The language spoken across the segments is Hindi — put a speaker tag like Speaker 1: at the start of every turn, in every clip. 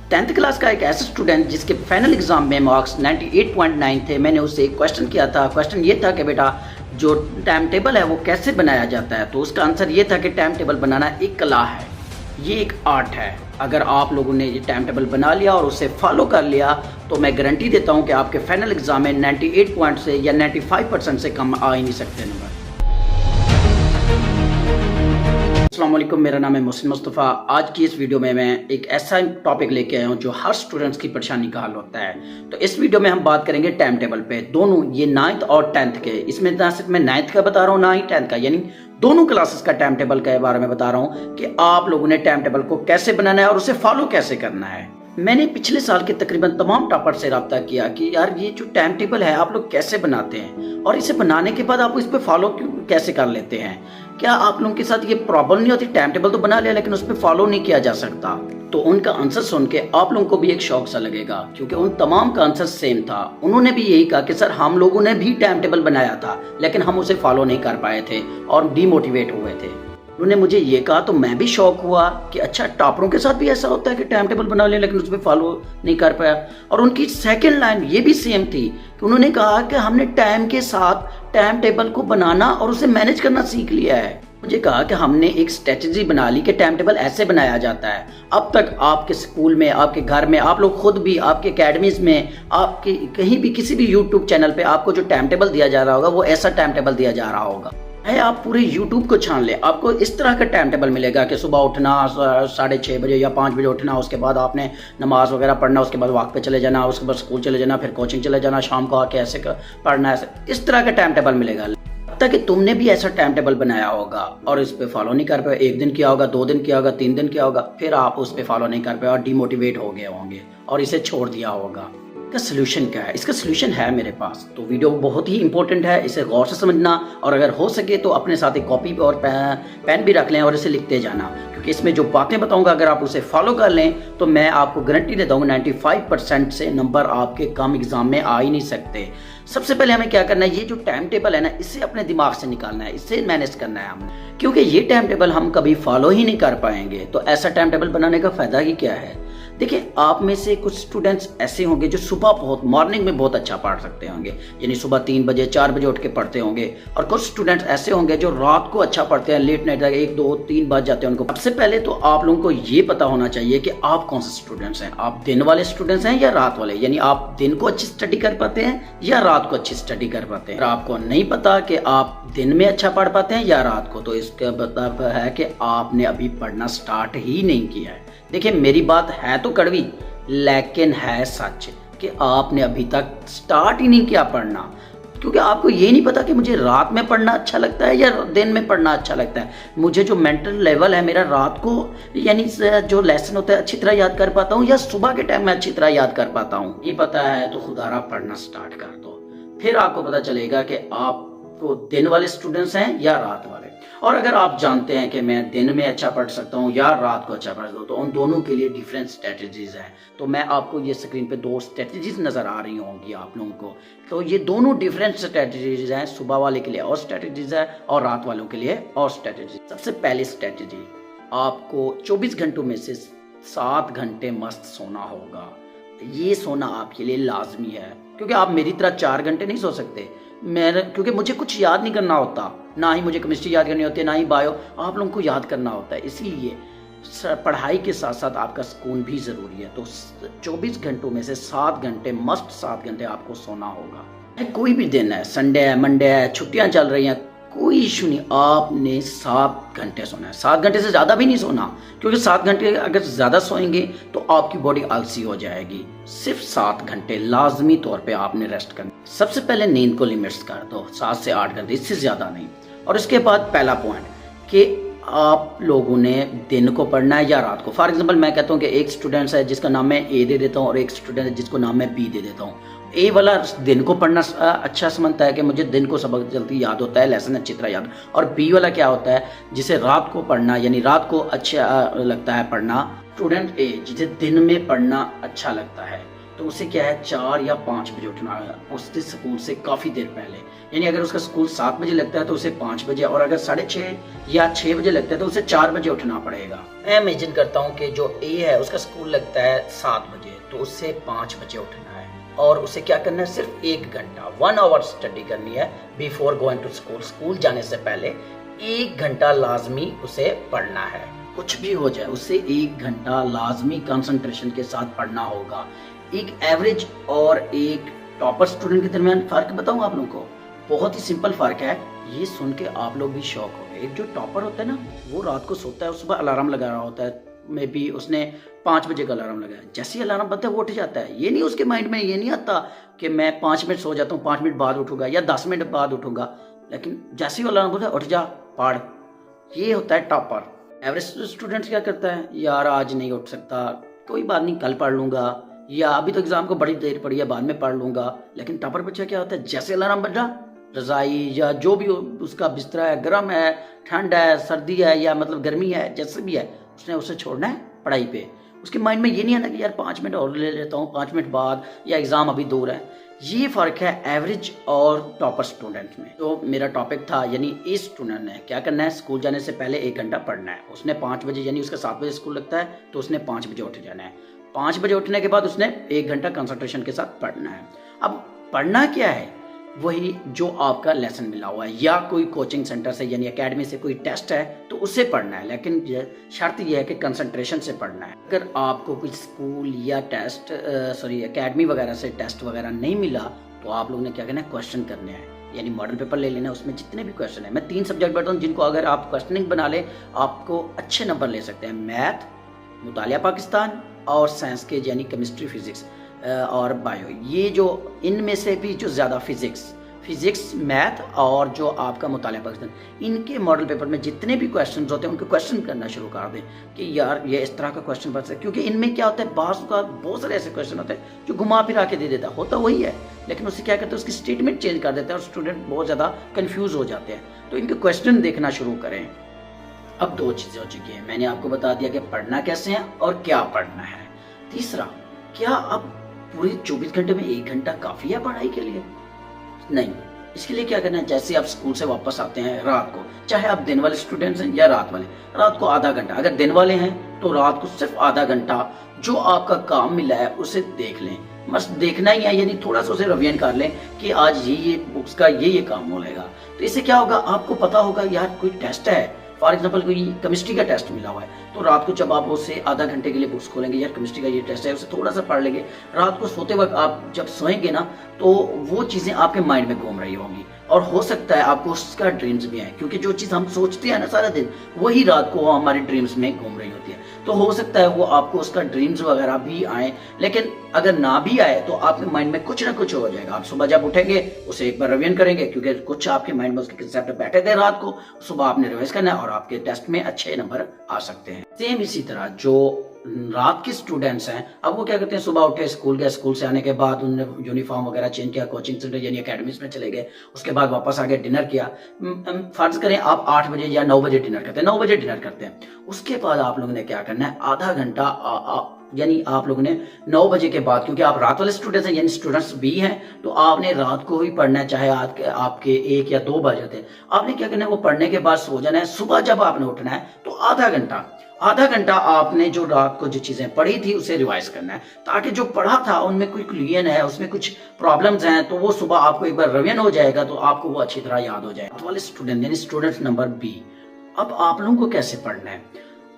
Speaker 1: 10th क्लास का एक ऐसा स्टूडेंट जिसके फाइनल एग्जाम में मार्क्स 98.9 थे। मैंने उससे एक क्वेश्चन किया था। क्वेश्चन ये था कि बेटा जो टाइम टेबल है वो कैसे बनाया जाता है। तो उसका आंसर ये था कि टाइम टेबल बनाना एक कला है, ये एक आर्ट है। अगर आप लोगों ने ये टाइम टेबल बना लिया और उसे फॉलो कर लिया तो मैं गारंटी देता हूँ कि आपके फाइनल एग्जाम में 98 पॉइंट से या 95% से कम आ ही नहीं सकते नंबर। अस्सलाम वालेकुम, मेरा नाम है मोहसिन मुस्तफ़ा। आज की इस वीडियो में मैं एक ऐसा टॉपिक लेके आया हूँ जो हर स्टूडेंट्स की परेशानी का हल होता है। तो इस वीडियो में हम बात करेंगे टाइम टेबल पे, दोनों ये 9th और 10th के। इसमें ना सिर्फ मैं 9th का बता रहा हूँ ना ही 10th का, यानी दोनों क्लासेस का टाइम टेबल के बारे में बता रहा हूँ कि आप लोगों ने टाइम टेबल को कैसे बनाना है और उसे फॉलो कैसे करना है। मैंने पिछले साल के तकरीबन तमाम टॉपर से रब्ता किया कि यार ये जो टाइम टेबल है आप लोग कैसे बनाते हैं और इसे बनाने के बाद आप इस पे फॉलो कैसे कर लेते हैं। क्या आप लोगों के साथ ये प्रॉब्लम नहीं होती, टाइम टेबल तो बना लिया लेकिन उस पर फॉलो नहीं किया जा सकता। तो उनका आंसर सुन के आप लोगों को भी एक शौक सा लगेगा, क्योंकि उन तमाम का आंसर सेम था। उन्होंने भी यही कहा कि सर हम लोगों ने भी टाइम टेबल बनाया था लेकिन हम उसे फॉलो नहीं कर पाए थे और डीमोटिवेट हुए थे। उन्होंने मुझे ये कहा तो मैं भी शौक हुआ कि अच्छा टॉपरों के साथ भी ऐसा होता है कि टाइम टेबल बना लिया लेकिन उस पर फॉलो नहीं कर पाया। और उनकी सेकंड लाइन ये भी सेम थी कि उन्होंने कहा कि हमने टाइम के साथ टाइम टेबल को बनाना और उसे मैनेज करना सीख लिया है। मुझे कहा कि हमने एक स्ट्रेटजी बना ली कि टाइम टेबल ऐसे बनाया जाता है। अब तक आपके स्कूल में, आपके घर में, आप लोग खुद भी, आपके अकेडमीज में, आपके कहीं भी किसी भी यूट्यूब चैनल पे आपको जो टाइम टेबल दिया जा रहा होगा वो ऐसा टाइम टेबल दिया जा रहा होगा। है आप पूरे YouTube को छान ले, आपको इस तरह का टाइम टेबल मिलेगा कि सुबह उठना 6:30 बजे या 5 बजे उठना, उसके बाद आपने नमाज वगैरह पढ़ना, उसके बाद वक्त पे चले जाना, उसके बाद स्कूल चले जाना, फिर कोचिंग चले जाना, शाम को आके ऐसे पढ़ना, ऐसे इस तरह का टाइम टेबल मिलेगा। तक कि तुमने भी ऐसा टाइम टेबल बनाया होगा और इस पे फॉलो नहीं कर पाए, 1 दिन किया होगा, 2 दिन किया होगा, 3 दिन किया होगा, फिर आप उस पे फॉलो नहीं कर पाए और डिमोटिवेट हो गए होंगे और इसे छोड़ दिया होगा। इसका सोल्यूशन क्या है? इसका सोल्यूशन है मेरे पास। तो वीडियो बहुत ही इंपॉर्टेंट है, इसे गौर से समझना और अगर हो सके तो अपने साथ एक कॉपी और पेन भी रख लें और इसे लिखते जाना, क्योंकि इसमें जो बातें बताऊंगा अगर आप उसे फॉलो कर लें तो मैं आपको गारंटी देता हूँ 95% से नंबर आपके कम एग्जाम में आ ही नहीं सकते। सबसे पहले हमें क्या करना है, ये जो टाइम टेबल है ना इसे अपने दिमाग से निकालना है, इससे मैनेज करना है हमने, क्योंकि ये टाइम टेबल हम कभी फॉलो ही नहीं कर पाएंगे। तो ऐसा टाइम टेबल बनाने का फायदा ही क्या है? देखिए, आप में से कुछ स्टूडेंट्स ऐसे होंगे जो सुबह बहुत मॉर्निंग में बहुत अच्छा पढ़ सकते होंगे, यानी सुबह 3 बजे 4 बजे उठ के पढ़ते होंगे, और कुछ स्टूडेंट्स ऐसे होंगे जो रात को अच्छा पढ़ते हैं, लेट नाइट तक 1 2 3 बज जाते हैं उनको। सबसे पहले तो आप लोगों को ये पता होना चाहिए कि आप कौन से स्टूडेंट्स हैं। आप दिन वाले स्टूडेंट्स हैं या रात वाले, यानी आप दिन को अच्छी स्टडी कर पाते हैं या रात को अच्छी स्टडी कर पाते हैं। अगर आपको नहीं पता कि आप दिन में अच्छा पढ़ पाते हैं या रात को, तो इसका मतलब है कि आपने अभी पढ़ना स्टार्ट ही नहीं किया है। देखिए, मेरी बात है तो कड़वी लेकिन है सच कि आपने अभी तक स्टार्ट ही नहीं किया पढ़ना, क्योंकि आपको ये नहीं पता कि मुझे रात में पढ़ना अच्छा लगता है या दिन में पढ़ना अच्छा लगता है। मुझे जो मेंटल लेवल है मेरा रात को, यानी जो लेसन होता है अच्छी तरह याद कर पाता हूँ या सुबह के टाइम में अच्छी तरह याद कर पाता हूँ। ये पता है तो खुदारा पढ़ना स्टार्ट कर दो, फिर आपको पता चलेगा कि आपको दिन वाले स्टूडेंट्स हैं या रात वाले। और अगर आप जानते हैं कि मैं दिन में अच्छा पढ़ सकता हूँ या रात को अच्छा पढ़ सकता हूँ, तो उन दोनों के लिए डिफरेंट स्ट्रेटजीज हैं। तो मैं आपको ये स्क्रीन पे 2 स्ट्रेटजीज नजर आ रही होंगी आप लोगों को। तो ये दोनों डिफरेंट स्ट्रेटजीज हैं, सुबह वाले के लिए और स्ट्रेटजीज है और रात वालों के लिए और स्ट्रेटजी। सबसे पहली स्ट्रेटजी, आपको 24 घंटों में से 7 घंटे मस्त सोना होगा। ये सोना आपके लिए लाजमी है, क्योंकि आप मेरी तरह 4 घंटे नहीं सो सकते। क्योंकि मुझे कुछ याद नहीं करना होता, ना ही मुझे केमिस्ट्री याद करनी होती है, ना ही बायो, आप लोगों को याद करना होता है। इसीलिए पढ़ाई के साथ साथ आपका सुकून भी ज़रूरी है। तो 24 घंटों में से 7 घंटे मस्ट 7 घंटे आपको सोना होगा। कोई भी दिन है, संडे है, मंडे है, छुट्टियां चल रही हैं, कोई इशू नहीं, आपने 7 घंटे सोना है। 7 घंटे से ज़्यादा भी नहीं सोना, क्योंकि 7 घंटे अगर ज़्यादा सोएंगे तो आपकी बॉडी आलसी हो जाएगी। सिर्फ 7 घंटे लाजमी तौर पे आपने रेस्ट करना। सबसे पहले नींद को लिमिट्स कर दो 7 से 8 घंटे, इससे ज़्यादा नहीं। और इसके बाद पहला पॉइंट कि आप लोगों ने दिन को पढ़ना है या रात को। फॉर एग्जाम्पल मैं कहता हूँ कि एक स्टूडेंट्स है जिसका नाम मैं ए दे देता हूँ और एक स्टूडेंट है जिसको नाम मैं बी दे देता हूँ। ए वाला दिन को पढ़ना अच्छा समझता है कि मुझे दिन को सबक जल्दी याद होता है, लेसन अच्छी तरह याद। और बी वाला क्या होता है, जिसे रात को पढ़ना, यानी रात को अच्छा लगता है पढ़ना। स्टूडेंट ए जिसे दिन में पढ़ना अच्छा लगता है। तो उसे क्या है 4 या 5 बजे उठना है, उसके स्कूल से काफ़ी देर पहले। यानी अगर उसका स्कूल 7 बजे लगता है तो उसे 5 बजे, और अगर 6:30 या 6 बजे लगता है तो उसे 4 बजे उठना पड़ेगा। मैं इमेजिन करता हूँ कि जो ए है उसका स्कूल लगता है 7 बजे, तो उससे 5 बजे उठना है और उसे क्या करना है, सिर्फ 1 घंटा 1 आवर स्टडी करनी है before going to school. School जाने से पहले 1 घंटा लाजमी उसे पढ़ना है। कुछ भी हो जाए उसे 1 घंटा लाजमी कंसंट्रेशन के साथ पढ़ना होगा। एक एवरेज और एक टॉपर स्टूडेंट के दरमियान फ़र्क बताऊं आप लोगों को, बहुत ही सिंपल फ़र्क है। ये सुन के आप लोग भी शॉक हो गए। एक जो टॉपर होता है ना, वो रात को सोता है और सुबह अलार्म लगा रहा होता है, मे बी उसने 5 बजे का अलार्म लगाया, जैसे ही अलार्म बजता है वो उठ जाता है। ये नहीं उसके माइंड में ये नहीं आता कि मैं 5 मिनट सो जाता हूँ, 5 मिनट बाद उठूंगा या 10 मिनट बाद उठूंगा, लेकिन जैसे ही अलार्म बजता है उठ जा पढ़। ये होता है टॉपर। एवरेज स्टूडेंट क्या करता है, यार आज नहीं उठ सकता, कोई बात नहीं कल पढ़ लूंगा, या अभी तो एग्जाम को बड़ी देर पड़ी है बाद में पढ़ लूंगा। लेकिन टॉपर बच्चा क्या होता है, जैसे अलार्म बजा, रजाई या जो भी उसका बिस्तरा है, गर्म है, ठंड है, सर्दी है या मतलब गर्मी है, जैसे भी है उसने उसे छोड़ना है पढ़ाई पे। उसके माइंड में ये नहीं आना कि यार 5 मिनट और ले लेता हूँ 5 मिनट बाद, या एग्जाम अभी दूर है। ये फ़र्क है एवरेज और टॉपर स्टूडेंट में। तो मेरा टॉपिक था, यानी इस स्टूडेंट ने क्या करना है, स्कूल जाने से पहले 1 घंटा पढ़ना है। उसने 5 बजे, यानी उसका 7 बजे स्कूल लगता है तो उसने 5 बजे उठ जाना है। 5 बजे उठने के बाद उसने 1 घंटा कंसंट्रेशन के साथ पढ़ना है। अब पढ़ना क्या है, वही जो आपका लेसन मिला हुआ है, या कोई कोचिंग सेंटर से यानी एकेडमी से कोई टेस्ट है तो उसे पढ़ना है, लेकिन शर्त यह है कि कंसंट्रेशन से पढ़ना है। अगर आपको कोई स्कूल या टेस्ट एकेडमी वगैरह से टेस्ट वगैरह नहीं मिला तो आप लोगों ने क्या करना है, क्वेश्चन करने हैं, यानी मॉडल पेपर ले लेना है। उसमें जितने भी क्वेश्चन है, मैं 3 सब्जेक्ट बताता हूँ जिनको अगर आप क्वेश्चनिंग बना ले आपको अच्छे नंबर ले सकते हैं। मैथ, मुतालिया पाकिस्तान और साइंस के यानी केमिस्ट्री, फिजिक्स और बायो। ये जो इनमें से भी जो ज़्यादा फिजिक्स, मैथ और जो आपका मुतालिया पाकिस्तान, इनके मॉडल पेपर में जितने भी क्वेश्चंस होते हैं उनको क्वेश्चन करना शुरू कर दें कि यार ये इस तरह का क्वेश्चन बन सकता है। क्योंकि इनमें क्या होता है, बहुत सारे ऐसे क्वेश्चन होते हैं जो घुमा फिरा के दे देता होता वही है, लेकिन उससे क्या करते हैं, उसकी स्टेटमेंट चेंज कर देते हैं और स्टूडेंट बहुत ज़्यादा कन्फ्यूज हो जाते हैं। तो इनके क्वेश्चन देखना शुरू करें। अब 2 चीज़ें हो चुकी हैं, मैंने आपको बता दिया कि पढ़ना कैसे है और क्या पढ़ना है। तीसरा, क्या अब पूरे 24 घंटे में 1 घंटा काफ़ी है पढ़ाई के लिए? नहीं, इसके लिए क्या करना है, जैसे आप स्कूल से वापस आते हैं रात को, चाहे आप दिन वाले स्टूडेंट्स हैं या रात वाले, रात को आधा घंटा, अगर दिन वाले हैं तो रात को सिर्फ आधा घंटा जो आपका काम मिला है उसे देख लें। बस देखना ही है, यानी थोड़ा सा उसे रिवीजन कर लें कि आज ये बुक्स का ये काम मिलेगा। तो इससे क्या होगा, आपको पता होगा यार कोई टेस्ट है, फॉर एग्जाम्पल कोई केमिस्ट्री का टेस्ट मिला हुआ है, तो रात को जब आप उससे आधा घंटे के लिए बुक्स खोलेंगे, यार केमिस्ट्री का ये टेस्ट है, उसे थोड़ा सा पढ़ लेंगे, रात को सोते वक्त आप जब सोएंगे ना तो वो चीज़ें आपके माइंड में घूम रही होंगी, और हो सकता है आपको उसका ड्रीम्स भी है, क्योंकि जो चीज़ हम सोचते हैं ना सारा दिन, वही रात को हमारे ड्रीम्स में घूम रही होती है। तो हो सकता है वो आपको उसका ड्रीम्स वगैरह भी आए, लेकिन अगर ना भी आए तो आपके माइंड में कुछ ना कुछ हो जाएगा। आप सुबह जब उठेंगे उसे एक बार रिवीजन करेंगे, क्योंकि कुछ आपके माइंड में उसके कंसेप्ट बैठे थे रात को, सुबह आपने रिवाइज करना है और आपके टेस्ट में अच्छे नंबर आ सकते हैं। सेम इसी तरह जो रात के स्टूडेंट्स हैं, अब वो क्या करते हैं, सुबह उठे, स्कूल गए, स्कूल से आने के बाद उन्होंने यूनिफॉर्म वगैरह चेंज किया, कोचिंग सेंटर यानी अकेडमीज में चले गए, उसके बाद वापस आ गए, डिनर किया। फर्ज करें आप 8 बजे या 9 बजे डिनर करते हैं, 9 बजे डिनर करते हैं, उसके बाद आप लोगों ने क्या करना है, आधा घंटा यानी आप लोगों ने 9 बजे के बाद, क्योंकि आप रात वाले स्टूडेंट्स हैं यानी स्टूडेंट्स भी हैं, तो आपने रात को ही पढ़ना है, चाहे आपके 1 या 2 बजे थे, आपने क्या करना है, वो पढ़ने के बाद सो जाना है। सुबह जब आपने उठना है तो आधा घंटा आपने जो रात को जो चीजें पढ़ी थी उसे रिवाइज करना है, ताकि जो पढ़ा था उनमें कोई क्लियर है, उसमें कुछ प्रॉब्लम्स हैं, तो वो सुबह आपको एक बार रिवीजन हो जाएगा, तो आपको वो अच्छी तरह याद हो जाएगा। वाले स्टूडेंट यानी स्टूडेंट नंबर बी, अब आप लोगों को कैसे पढ़ना है?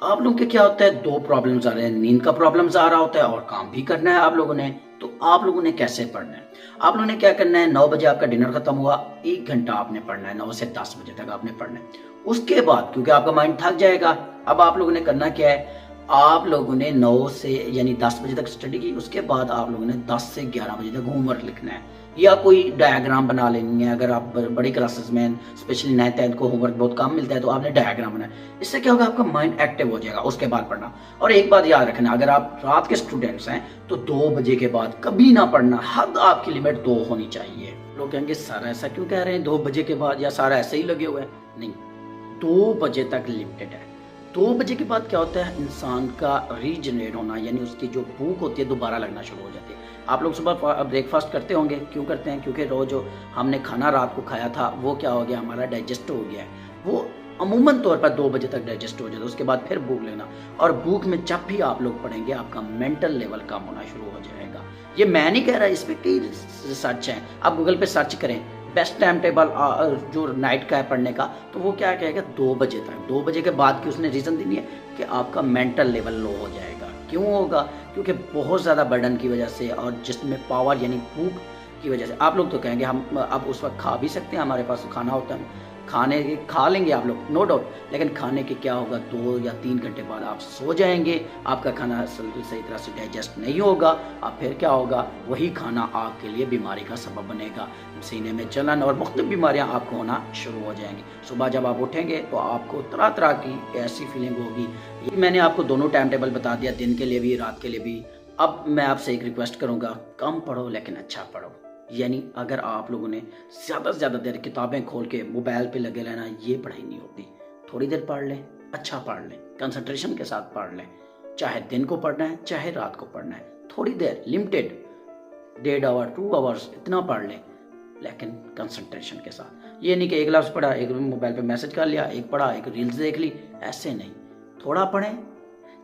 Speaker 1: आप लोगों के क्या होता है, 2 प्रॉब्लम्स आ रहे हैं, नींद का प्रॉब्लम्स आ रहा होता है और काम भी करना है आप लोगों ने। तो आप लोगों ने कैसे पढ़ना है? आप लोगों ने क्या करना है, 9 बजे आपका डिनर खत्म हुआ, 1 घंटा आपने पढ़ना है, 9 से 10 बजे तक आपने पढ़ना है। उसके बाद क्योंकि आपका माइंड थक जाएगा, अब आप लोगों ने करना क्या है, आप लोगों ने 9 से यानी 10 बजे तक स्टडी की, उसके बाद आप लोगों ने 10 से 11 बजे तक होमवर्क लिखना है, या कोई डायग्राम बना लेनी है। अगर आप बड़ी क्लासेस में स्पेशली 9th 10th को होमवर्क बहुत कम मिलता है तो आपने डायग्राम बनाना है। इससे क्या होगा, आपका माइंड एक्टिव हो जाएगा, उसके बाद पढ़ना। और एक बात याद रखना, अगर आप रात के स्टूडेंट्स हैं तो 2 बजे के बाद कभी ना पढ़ना, हद आपकी लिमिट 2 होनी चाहिए। लोग कहेंगे सर ऐसा क्यों कह रहे हैं 2 बजे के बाद, या सारा ऐसे ही लगे हुए हैं? नहीं, 2 बजे तक लिमिटेड है। 2 बजे के बाद क्या होता है, इंसान का रीजनरेट होना, यानी उसकी जो भूख होती है दोबारा लगना शुरू हो जाती है। आप लोग सुबह ब्रेकफास्ट करते होंगे, क्यों करते हैं? क्योंकि रोज़ जो हमने खाना रात को खाया था वो क्या हो गया, हमारा डाइजेस्ट हो गया है। वो अमूमन तौर पर 2 बजे तक डाइजेस्ट हो जाता है, उसके बाद फिर भूख लेना, और भूख में जब भी आप लोग पढ़ेंगे आपका मेंटल लेवल कम होना शुरू हो जाएगा। ये मैं नहीं कह रहा, इस पे कई रिसर्च हैं, आप गूगल पे सर्च करें बेस्ट टाइम टेबल जो नाइट का है पढ़ने का, तो वो क्या कहेगा 2 बजे तक। 2 बजे के बाद की उसने रीज़न दी है कि आपका मेंटल लेवल लो हो जाएगा। क्यों होगा? क्योंकि बहुत ज़्यादा बर्डन की वजह से और जिसमें पावर यानी भूख की वजह से। आप लोग तो कहेंगे हम अब उस वक्त खा भी सकते हैं, हमारे पास तो खाना होता है, खा लेंगे आप लोग, नो डाउट, लेकिन खाने के क्या होगा, 2 या 3 घंटे बाद आप सो जाएंगे, आपका खाना सही तरह से डाइजेस्ट नहीं होगा, अब फिर क्या होगा, वही खाना आपके लिए बीमारी का सबब बनेगा। सीने में जलन और मुख्तलिफ बीमारियां आपको होना शुरू हो जाएंगी। सुबह जब आप उठेंगे तो आपको तरह तरह की ऐसी फीलिंग होगी। ये मैंने आपको दोनों टाइम टेबल बता दिया, दिन के लिए भी रात के लिए भी। अब मैं आपसे एक रिक्वेस्ट करूंगा, कम पढ़ो लेकिन अच्छा पढ़ो। यानी अगर आप लोगों ने ज़्यादा से ज़्यादा देर किताबें खोल के मोबाइल पे लगे रहना, ये पढ़ाई नहीं होती। थोड़ी देर पढ़ लें, अच्छा पढ़ लें, कंसंट्रेशन के साथ पढ़ लें। चाहे दिन को पढ़ना है चाहे रात को पढ़ना है, थोड़ी देर लिमिटेड, 1.5 आवर 2 आवर्स इतना पढ़ लें, लेकिन कंसंट्रेशन के साथ। ये नहीं कि एक लफ्ज़ पढ़ा, एक मोबाइल पे मैसेज कर लिया, एक पढ़ा, एक रील्स देख ली, ऐसे नहीं। थोड़ा पढ़ें,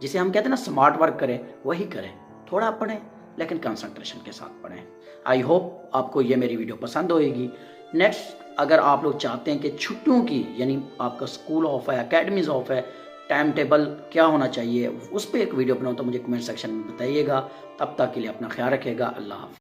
Speaker 1: जिसे हम कहते हैं ना स्मार्ट वर्क करें, वही करें। थोड़ा पढ़ें लेकिन कंसंट्रेशन के साथ पढ़ें। आई होप आपको ये मेरी वीडियो पसंद होएगी। नेक्स्ट, अगर आप लोग चाहते हैं कि छुट्टियों की, यानी आपका स्कूल ऑफ है, अकेडमीज ऑफ है, टाइम टेबल क्या होना चाहिए, उस पर एक वीडियो बनाऊँ, तो मुझे कमेंट सेक्शन में बताइएगा। तब तक के लिए अपना ख्याल रखिएगा। अल्लाह हाफ़िज़।